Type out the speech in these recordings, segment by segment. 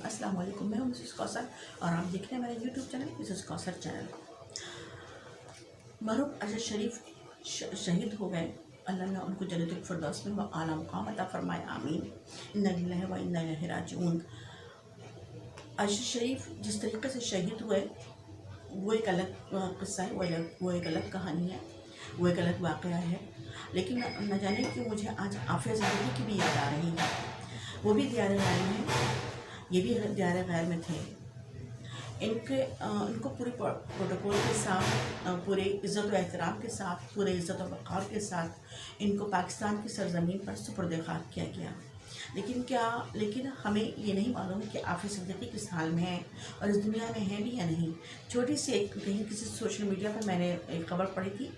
السلام علیکم، میں ہوں مسز کوثر اور آپ دیکھ رہے ہیں میرا یوٹیوب چینل مسز کوثر چینل۔ مرحوم ارشد شریف شہید ہو گئے، اللہ نے ان کو جنت الفردوس میں اعلیٰ مقام عطا فرمائے، آمین۔ انا للہ و انا الیہ راجعون۔ ارشد شریف جس طریقے سے شہید ہوئے وہ ایک الگ قصہ ہے، وہ ایک الگ کہانی ہے، وہ ایک الگ واقعہ ہے، لیکن نہ جانے کہ مجھے آج عافیہ زندگی کی بھی یاد آ رہی ہے۔ وہ بھی دیار غیر میں، یہ بھی دیار غیر میں تھے۔ ان کو پورے پروٹوکول کے ساتھ، پورے عزت و احترام کے ساتھ، پورے عزت و وقار کے ساتھ ان کو پاکستان کی سرزمین پر سپرد خاک کیا گیا۔ لیکن ہمیں یہ نہیں معلوم کہ عافیہ صدیقی کس حال میں ہیں اور اس دنیا میں ہیں بھی یا نہیں۔ چھوٹی سی کہیں کسی سوشل میڈیا پر میں نے ایک خبر پڑھی تھی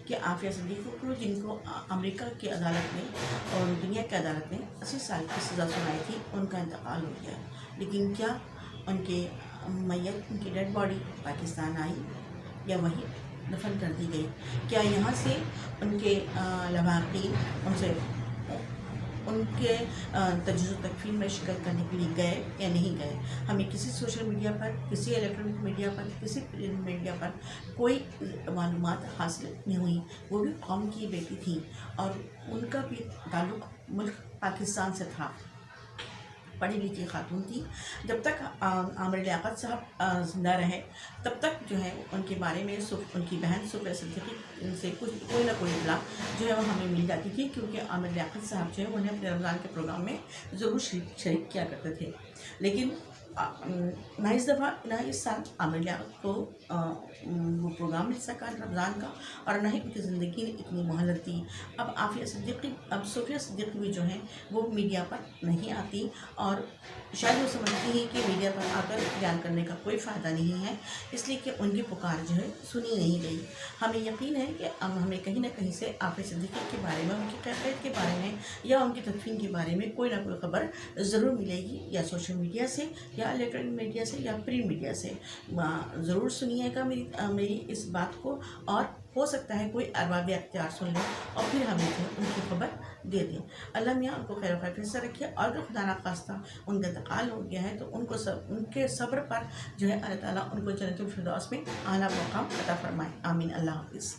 کہ عافیہ صدیقی کو، جن کو امریکہ کی عدالت نے اور دنیا کی عدالت نے 80 سال کی سزا سنائی تھی، ان کا انتقال ہو گیا۔ لیکن کیا ان کے میت، ان کی ڈیڈ باڈی پاکستان آئی یا وہیں دفن کر دی گئی؟ کیا یہاں سے ان کے لواحقین ان کے تجزیہ و تکفین میں شرکت کرنے کے لیے گئے یا نہیں گئے؟ ہمیں کسی سوشل میڈیا پر، کسی الیکٹرانک میڈیا پر، کسی پرنٹ میڈیا پر کوئی معلومات حاصل نہیں ہوئی۔ وہ بھی قوم کی بیٹی تھیں اور ان کا بھی تعلق ملک پاکستان سے تھا، پڑھی لکھی خاتون تھی۔ جب تک عامر لیاقت صاحب زندہ رہے تب تک جو ہے ان کے بارے میں ان کی بہن سفیہ صدیقی سے کوئی نہ کوئی اطلاع جو ہے وہ ہمیں مل جاتی تھی، کیونکہ عامر لیاقت صاحب جو ہے انہیں اپنے رمضان کے پروگرام میں ضرور شریک کیا کرتے تھے۔ لیکن نہ اس سال عامر لیاقت کو وہ پروگرام مل سکا رمضان کا، اور نہ ہی ان کی زندگی نے اتنی مہلت دی۔ اب سفیہ صدیقی بھی جو ہیں وہ میڈیا پر نہیں آتی، اور شاید وہ سمجھتی ہیں کہ میڈیا پر آ کر بیان کرنے کا کوئی فائدہ نہیں ہے، اس لیے کہ ان کی پکار جو ہے سنی نہیں گئی۔ ہمیں یقین ہے کہ ہمیں کہیں نہ کہیں سے عافیہ صدیقی کے بارے میں، ان کی کیفیت کے بارے میں یا ان کی تدفین کے بارے میں کوئی نہ کوئی خبر ضرور ملے گی، یا سوشل میڈیا سے، یا الیکٹرانک میڈیا سے، یا پرنٹ میڈیا سے۔ ضرور سنیے گا میری اس بات کو، اور ہو سکتا ہے کوئی ارباب اختیار سن لیں اور پھر ہمیں ان کی خبر دے دیں۔ اللہ میاں ان کو خیر و عافیت سے رکھے، اور اگر خدا نخواستہ ان کا انتقال ہو گیا ہے تو ان کے صبر پر جو ہے اللہ تعالیٰ ان کو جنت الفردوس میں اعلیٰ مقام عطا فرمائے، آمین۔ اللہ حافظ۔